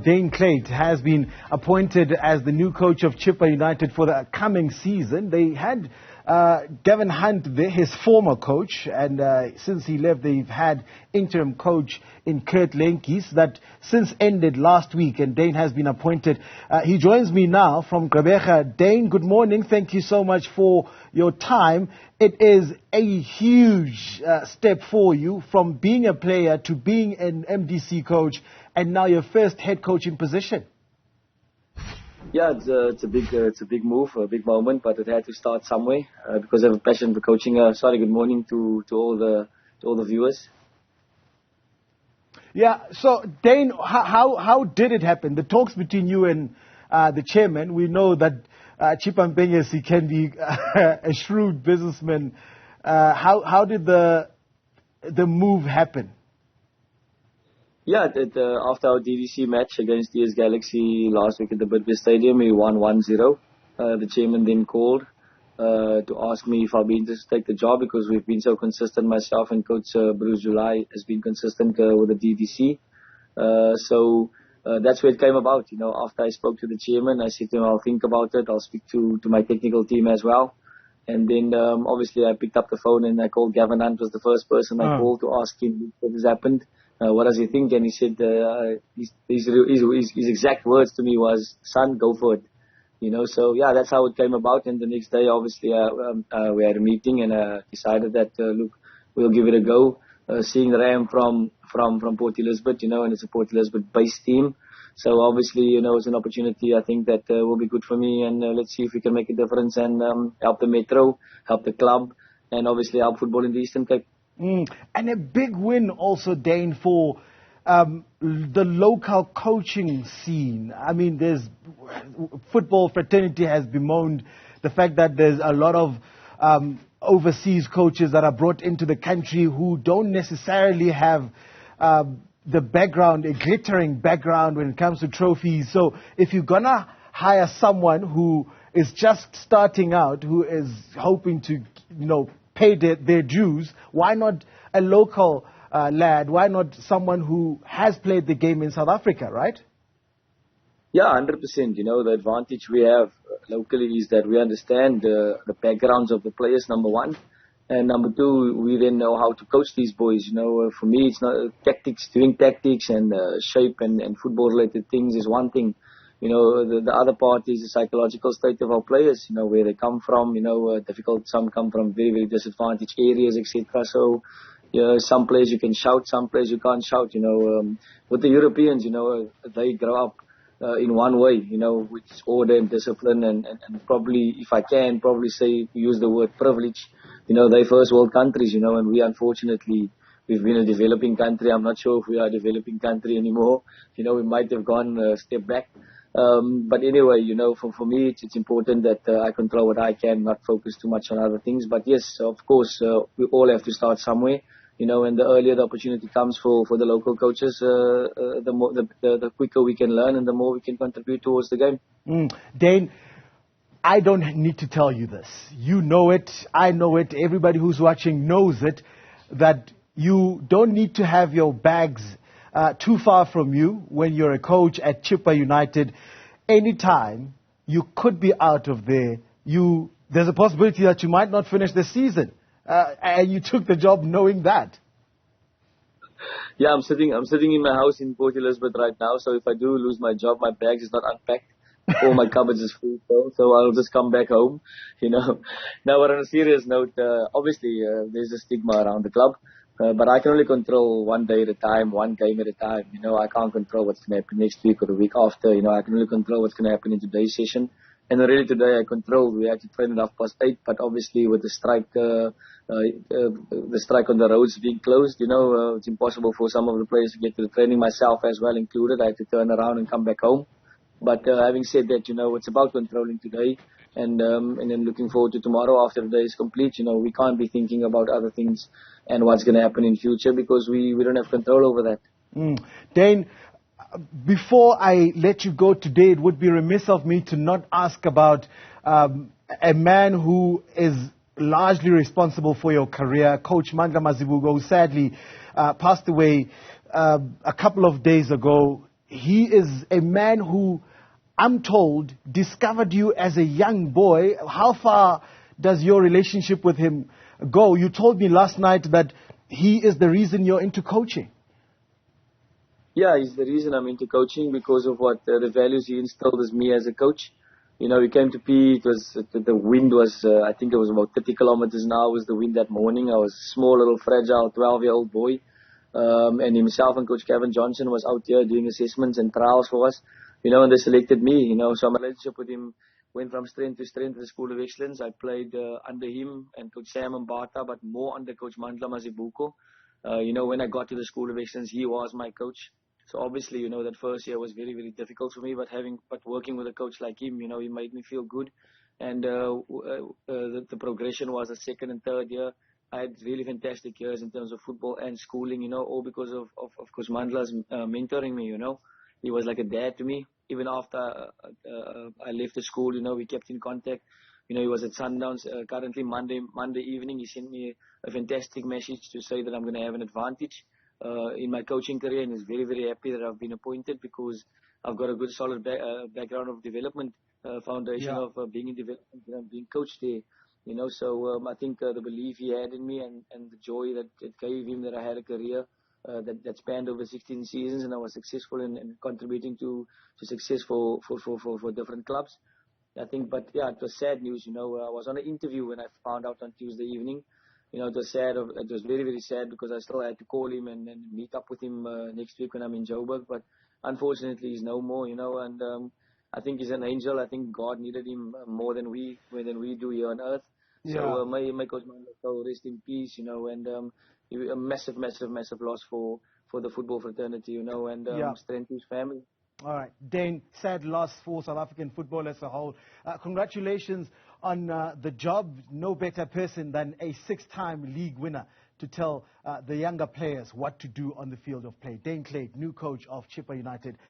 Daine Klate has been appointed as the new coach of Chippa United for the coming season. They had Gavin Hunt there, his former coach, and since he left, they've had interim coach in Kurt Lenkies that since ended last week, and Daine has been appointed. He joins me now from Gqeberha. Daine, good morning. Thank you so much for your time. It is a huge step for you from being a player to being an MDC coach, and now your first head coaching position. Yeah, it's a big move, a big moment, but it had to start somewhere because I have a passion for coaching. Good morning to all the viewers. Yeah, so Daine, how did it happen? The talks between you and the chairman. We know that Chippa United can be a shrewd businessman. How did the move happen? Yeah, after our DDC match against DS Galaxy last week at the Bidvest Stadium, we won 1-0. The chairman then called to ask me if I'll be interested to take the job because we've been so consistent. Myself and Coach Bruce July has been consistent with the DDC. So that's where it came about. You know, after I spoke to the chairman, I said to him, I'll think about it. I'll speak to my technical team as well. And then obviously I picked up the phone and I called Gavin Hunt, was the first person I called to ask him what has happened. What does he think? And he said, his exact words to me was, son, go for it. You know, so yeah, that's how it came about. And the next day, obviously, we had a meeting and decided that, look, we'll give it a go. Seeing that I am from Port Elizabeth, you know, and it's a Port Elizabeth-based team. So obviously, you know, it's an opportunity I think that will be good for me. And let's see if we can make a difference and help the Metro, help the club, and obviously help football in the Eastern Cape. And a big win also, Daine, for the local coaching scene. I mean, there's football fraternity has bemoaned the fact that there's a lot of overseas coaches that are brought into the country who don't necessarily have the background, a glittering background when it comes to trophies. So if you're going to hire someone who is just starting out, who is hoping to, you know, pay their dues, why not a local lad? Why not someone who has played the game in South Africa, right? Yeah, 100%. You know, the advantage we have locally is that we understand the backgrounds of the players, number one. And number two, we then know how to coach these boys. You know, for me, it's not tactics, doing tactics and shape and football-related things is one thing. You know, the other part is the psychological state of our players, you know, where they come from, you know, difficult, some come from very, very disadvantaged areas, etc. So, you know, some players you can shout, some players you can't shout, you know. With the Europeans, you know, they grow up in one way, you know, with order and discipline and probably, if I can, probably say, use the word privilege. You know, they first world countries, you know, and we unfortunately, we've been a developing country. I'm not sure if we are a developing country anymore. You know, we might have gone a step back. But anyway, you know, for me, it's important that I control what I can, not focus too much on other things. But yes, of course, we all have to start somewhere, you know, and the earlier the opportunity comes for the local coaches, the quicker we can learn and the more we can contribute towards the game. Daine, I don't need to tell you this. You know it. I know it. Everybody who's watching knows it, that you don't need to have your bags too far from you when you're a coach at Chippa United. Anytime you could be out of there, there's a possibility that you might not finish the season, and you took the job knowing that. Yeah, I'm sitting in my house in Port Elizabeth right now. So if I do lose my job, my bags is not unpacked. All my cupboards is full, so I'll just come back home, you know. Now, but on a serious note, obviously there's a stigma around the club. But I can only control one day at a time, one game at a time. You know, I can't control what's going to happen next week or the week after. You know, I can only control what's going to happen in today's session. And really today I control. We had to train at 8:30, but obviously with the strike on the roads being closed, you know, it's impossible for some of the players to get to the training, myself as well included. I had to turn around and come back home. But having said that, you know, it's about controlling today. And then looking forward to tomorrow after the day is complete. You know, we can't be thinking about other things and what's going to happen in future because we don't have control over that. Daine, before I let you go today, it would be remiss of me to not ask about a man who is largely responsible for your career, Coach Mandla Mazibuko, who sadly passed away a couple of days ago. he is a man who, I'm told, discovered you as a young boy. How far does your relationship with him go? You told me last night that he is the reason you're into coaching. Yeah, he's the reason I'm into coaching because of what the values he instilled as me as a coach. You know, we came to P. It was the wind was I think it was about 30 kilometers an hour was the wind that morning. I was a small, little, fragile 12-year-old boy, and himself and Coach Kevin Johnson was out here doing assessments and trials for us. You know, and they selected me. You know, so my relationship with him went from strength to strength at the School of Excellence. I played under him and Coach Sam Mbata, but more under Coach Mandla Mazibuko. You know, when I got to the School of Excellence, he was my coach. So obviously, you know, that first year was very, very difficult for me, but working with a coach like him, you know, he made me feel good. And the progression was the second and third year. I had really fantastic years in terms of football and schooling, you know, all because of Coach Mandla's mentoring me, you know. He was like a dad to me. Even after I left the school, you know, we kept in contact. You know, he was at Sundowns. Currently, Monday evening, he sent me a fantastic message to say that I'm going to have an advantage in my coaching career, and is very, very happy that I've been appointed because I've got a good, solid background of development, foundation of being in development, you know, being coached there. You know, so I think the belief he had in me and the joy that it gave him that I had a career that spanned over 16 seasons, and I was successful in contributing to success for different clubs. I think, but yeah, it was sad news. You know, I was on an interview when I found out on Tuesday evening. You know, it was sad. It was very, very sad because I still had to call him and meet up with him next week when I'm in Joburg. But unfortunately, he's no more. You know, and I think he's an angel. I think God needed him more than we do here on earth. So may Coach Mandla rest in peace. You know, and a massive, massive, massive loss for the football fraternity. You know, and strength to his family. All right, Daine, sad loss for South African football as a whole. Congratulations on the job. No better person than a 6-time league winner to tell the younger players what to do on the field of play. Daine Klate, new coach of Chippa United.